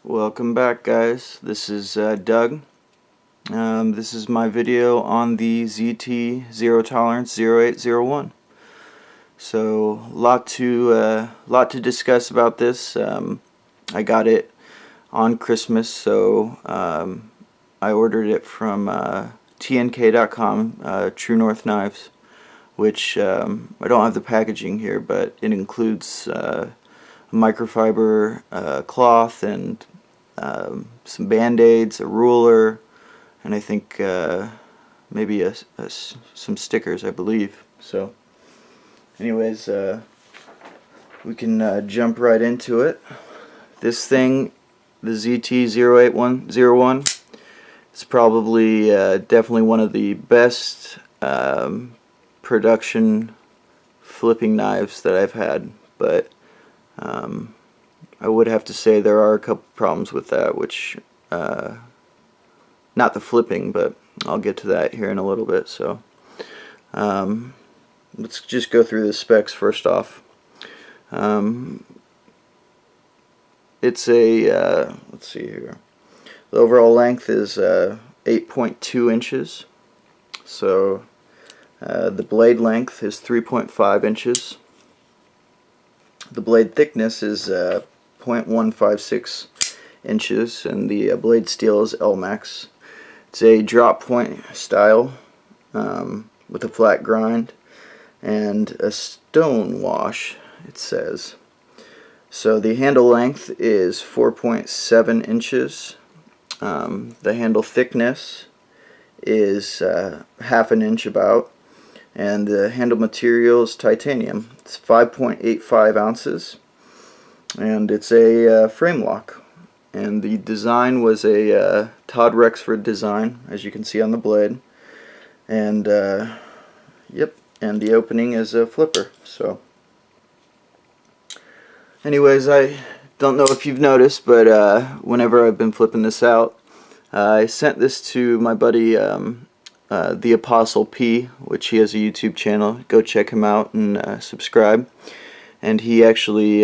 Welcome back, guys. This is Doug. This is my video on the ZT Zero Tolerance 0801. So, lot to discuss about this. I got it on Christmas, so I ordered it from TNK.com, True North Knives, which I don't have the packaging here, but it includes microfiber cloth and some band-aids, a ruler, and I think maybe some stickers, I believe. So anyways, we can jump right into it. This thing, the ZT-0801, is probably definitely one of the best production flipping knives that I've had, but I would have to say there are a couple problems with that, which not the flipping, but I'll get to that here in a little bit. So let's just go through the specs first off. It's a let's see here. The overall length is 8.2 inches. So the blade length is 3.5 inches. The blade thickness is 0.156 inches, and the blade steel is Elmax. It's a drop point style with a flat grind and a stone wash, it says. So the handle length is 4.7 inches. The handle thickness is half an inch about, and the handle material is titanium. It's 5.85 ounces, and it's a frame lock. And the design was a Todd Rexford design, as you can see on the blade. And yep, and the opening is a flipper. So anyways, I don't know if you've noticed, but whenever I've been flipping this out, I sent this to my buddy the Apostle P, which he has a YouTube channel. Go check him out and subscribe. And he actually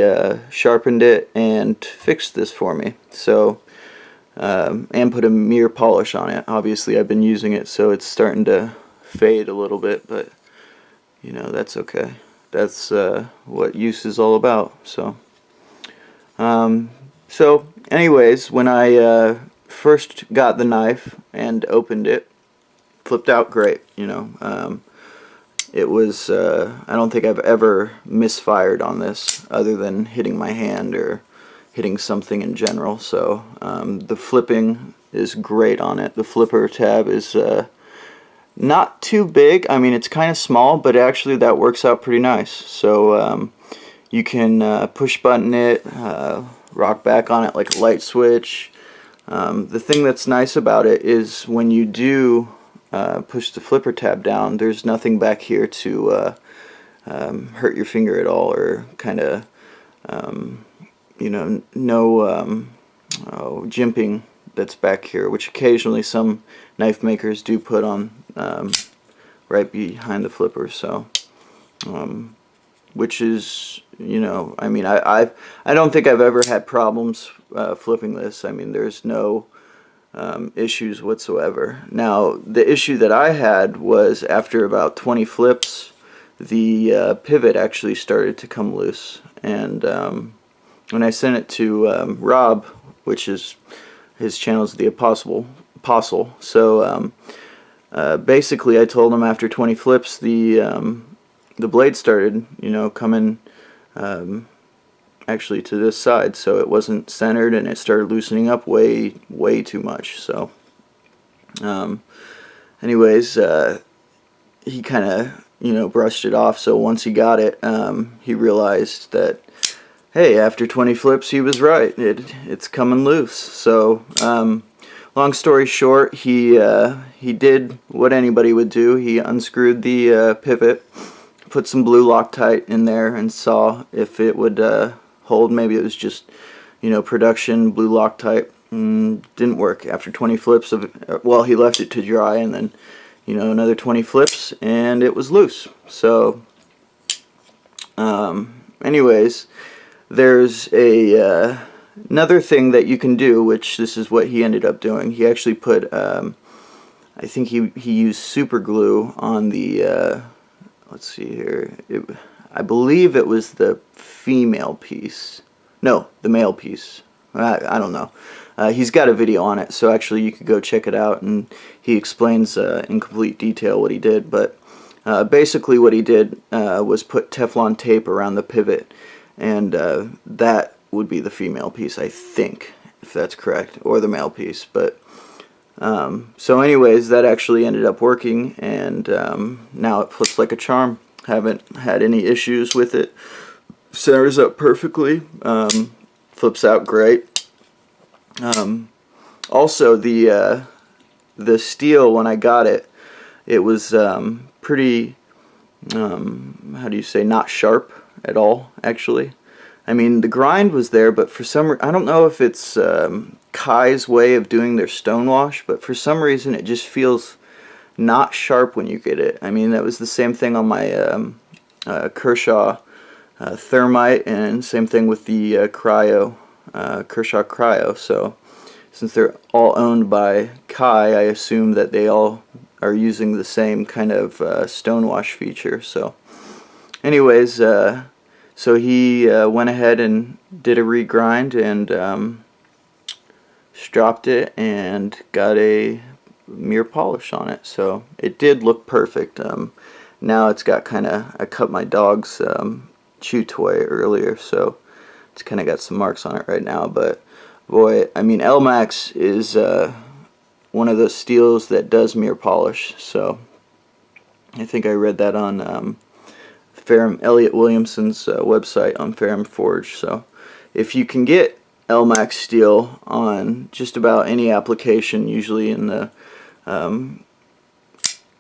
sharpened it and fixed this for me. So and put a mirror polish on it. Obviously I've been using it, so it's starting to fade a little bit, but you know, that's okay. That's what use is all about. So anyways, when I first got the knife and opened it, flipped out great, you know. It was, I don't think I've ever misfired on this other than hitting my hand or hitting something in general. So the flipping is great on it. The flipper tab is not too big. I mean, it's kind of small, but actually that works out pretty nice. So you can push button it, rock back on it like a light switch. The thing that's nice about it is when you do push the flipper tab down, there's nothing back here to hurt your finger at all, or kind of you know, no jimping that's back here, which occasionally some knife makers do put on right behind the flipper. So which is, you know, I mean, I don't think I've ever had problems flipping this. I mean, there's no issues whatsoever. Now, the issue that I had was after about 20 flips, the pivot actually started to come loose. And when I sent it to Rob, which is his channel is the Apostle. So basically, I told him after 20 flips, the blade started, you know, coming actually to this side, so it wasn't centered, and it started loosening up way too much. So anyways, he kind of, you know, brushed it off. So once he got it, he realized that, hey, after 20 flips he was right, it's coming loose. So long story short, he did what anybody would do. He unscrewed the pivot, put some blue Loctite in there, and saw if it would hold. Maybe it was just, you know, production blue Loctite. Didn't work. After 20 flips of, well, he left it to dry, and then, you know, another 20 flips, and it was loose. So anyways, there's a another thing that you can do, which this is what he ended up doing, he actually put, I think he used super glue on the, let's see here, I believe it was the female piece. No, the male piece. I don't know. He's got a video on it, so actually you could go check it out, and he explains in complete detail what he did. But basically what he did was put Teflon tape around the pivot, and that would be the female piece, I think, if that's correct, or the male piece. But so anyways, that actually ended up working, and now it flips like a charm. Haven't had any issues with it. Centers up perfectly. Flips out great. Also, the steel, when I got it, it was pretty, how do you say, not sharp at all, actually. I mean, the grind was there, but for some I don't know if it's Kai's way of doing their stonewash, but for some reason it just feels not sharp when you get it. I mean, that was the same thing on my Kershaw Thermite, and same thing with the Kershaw Cryo. So since they're all owned by Kai, I assume that they all are using the same kind of stonewash feature. So anyways, so he went ahead and did a regrind, and stropped it and got a mirror polish on it. So it did look perfect. Now it's got kind of, I cut my dog's chew toy earlier, so it's kind of got some marks on it right now. But boy, I mean, Elmax is one of those steels that does mirror polish. So I think I read that on Elliot Williamson's website on Ferrum Forge. So if you can get Elmax steel on just about any application, usually in the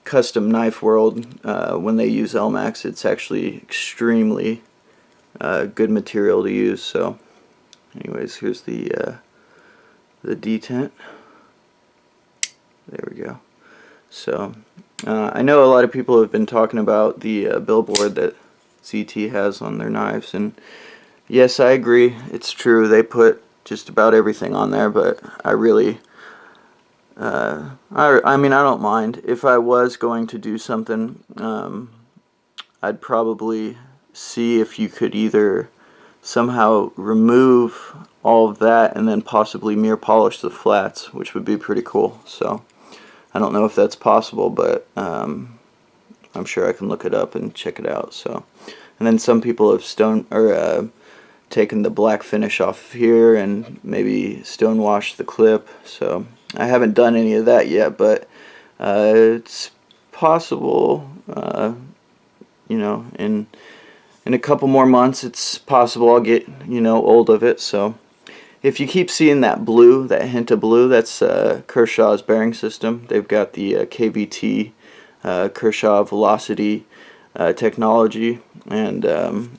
custom knife world, when they use Elmax, it's actually extremely good material to use. So anyways, here's the detent. There we go. So I know a lot of people have been talking about the billboard that ZT has on their knives, and yes, I agree, it's true, they put just about everything on there, but I really I mean, I don't mind. If I was going to do something, I'd probably see if you could either somehow remove all of that and then possibly mirror polish the flats, which would be pretty cool. So I don't know if that's possible, but I'm sure I can look it up and check it out. So, and then some people have taken the black finish off here and maybe stonewash the clip. So I haven't done any of that yet, but it's possible. You know, in a couple more months, it's possible I'll get, you know, old of it. So if you keep seeing that blue, that hint of blue, that's Kershaw's bearing system. They've got the KVT Kershaw Velocity technology, and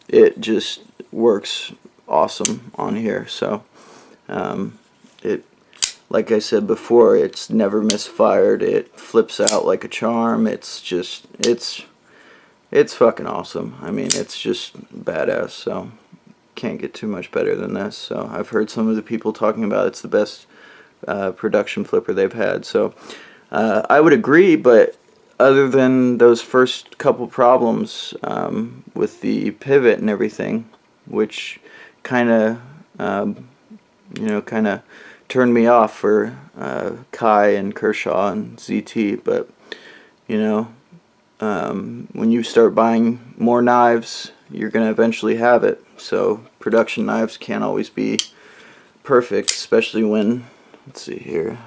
it just works awesome on here. So it, like I said before, it's never misfired. It flips out like a charm. It's just, it's fucking awesome. I mean, it's just badass. So can't get too much better than this. So I've heard some of the people talking about it's the best production flipper they've had. So I would agree, but other than those first couple problems with the pivot and everything, which kind of you know, kind of turned me off for Kai and Kershaw and ZT, but you know, when you start buying more knives, you're going to eventually have it. So production knives can't always be perfect, especially when, let's see here,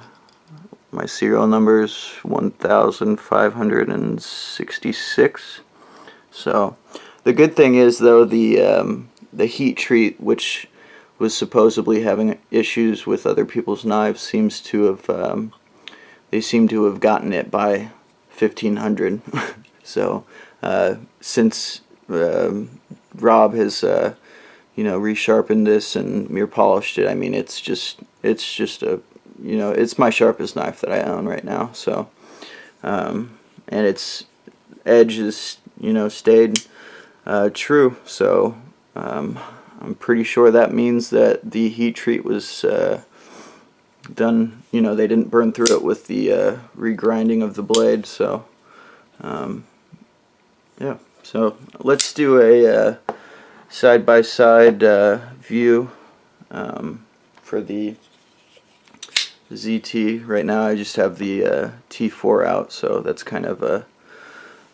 my serial number is 1566. So the good thing is, though, the heat treat, which was supposedly having issues with other people's knives, seems to have they seem to have gotten it by 1500. So since Rob has you know, resharpened this and mirror polished it, I mean, it's just a, you know, it's my sharpest knife that I own right now. So and its edge is, you know, stayed true. So I'm pretty sure that means that the heat treat was done, you know, they didn't burn through it with the regrinding of the blade. So yeah, so let's do a side-by-side view for the ZT. Right now I just have the T4 out, so that's kind of the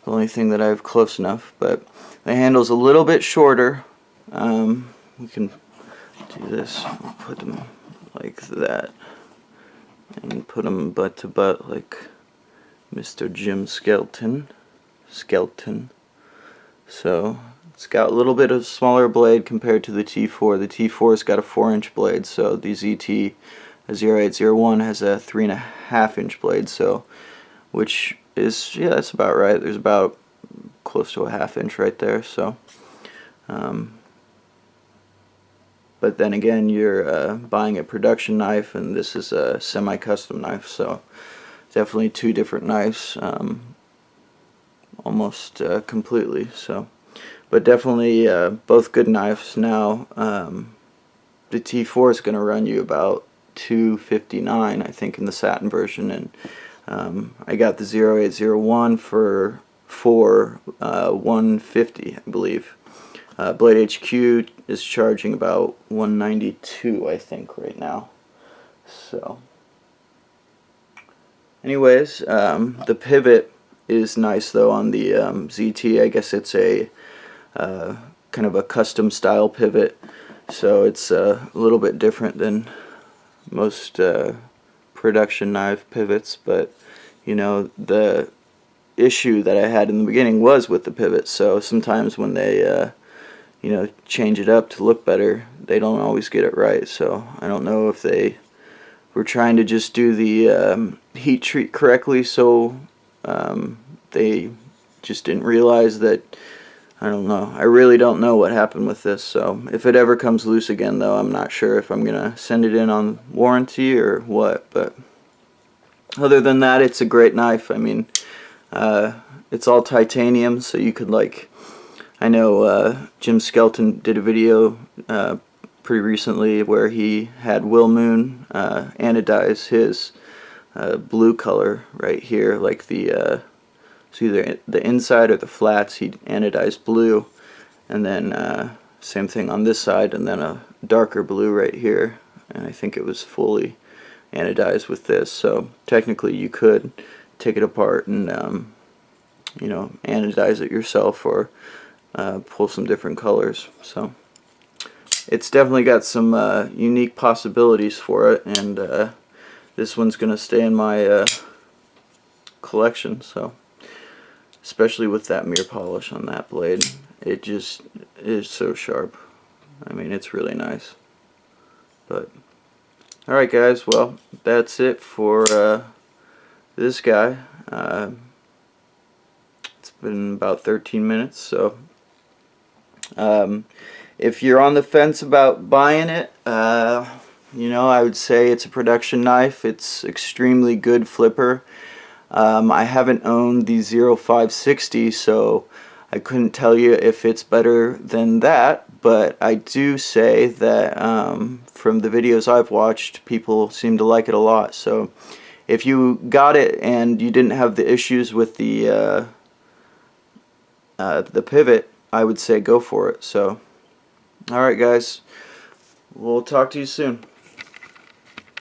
only thing that I have close enough. But the handle's a little bit shorter. We can do this, we'll put them like that, and put them butt to butt like Mr. Jim Skelton. So it's got a little bit of smaller blade compared to the T4. The T4's got a 4-inch blade, so the ZT 0801 has a 3.5-inch blade. So, which is, yeah, that's about right. There's about close to a 1/2 inch right there. So, but then again, you're buying a production knife, and this is a semi-custom knife. So, definitely two different knives. Almost completely. So, but definitely both good knives. Now the T4 is going to run you about $259, I think, in the satin version, and I got the 0801 for $150, I believe. Blade HQ is charging about $192, I think, right now. So anyways, the pivot is nice though on the ZT. I guess it's a kind of a custom style pivot, so it's a little bit different than most production knife pivots. But you know, the issue that I had in the beginning was with the pivot, so sometimes when they you know, change it up to look better, they don't always get it right. So I don't know if they were trying to just do the heat treat correctly, so they just didn't realize that. I don't know. I really don't know what happened with this. So if it ever comes loose again, though, I'm not sure if I'm gonna send it in on warranty or what. But other than that, it's a great knife. I mean, it's all titanium, so you could, like, I know Jim Skelton did a video pretty recently where he had Will Moon anodize his blue color right here, like the so either the inside or the flats he anodized blue, and then same thing on this side, and then a darker blue right here, and I think it was fully anodized with this. So technically you could take it apart and you know, anodize it yourself, or pull some different colors. So it's definitely got some unique possibilities for it, and this one's gonna stay in my collection. So especially with that mirror polish on that blade, it just is so sharp. I mean, it's really nice. But alright guys, well, that's it for this guy. It's been about 13 minutes, so if you're on the fence about buying it, you know, I would say it's a production knife. It's extremely good flipper. I haven't owned the 0560, so I couldn't tell you if it's better than that, but I do say that from the videos I've watched, people seem to like it a lot. So if you got it and you didn't have the issues with the pivot, I would say go for it. So alright guys, we'll talk to you soon.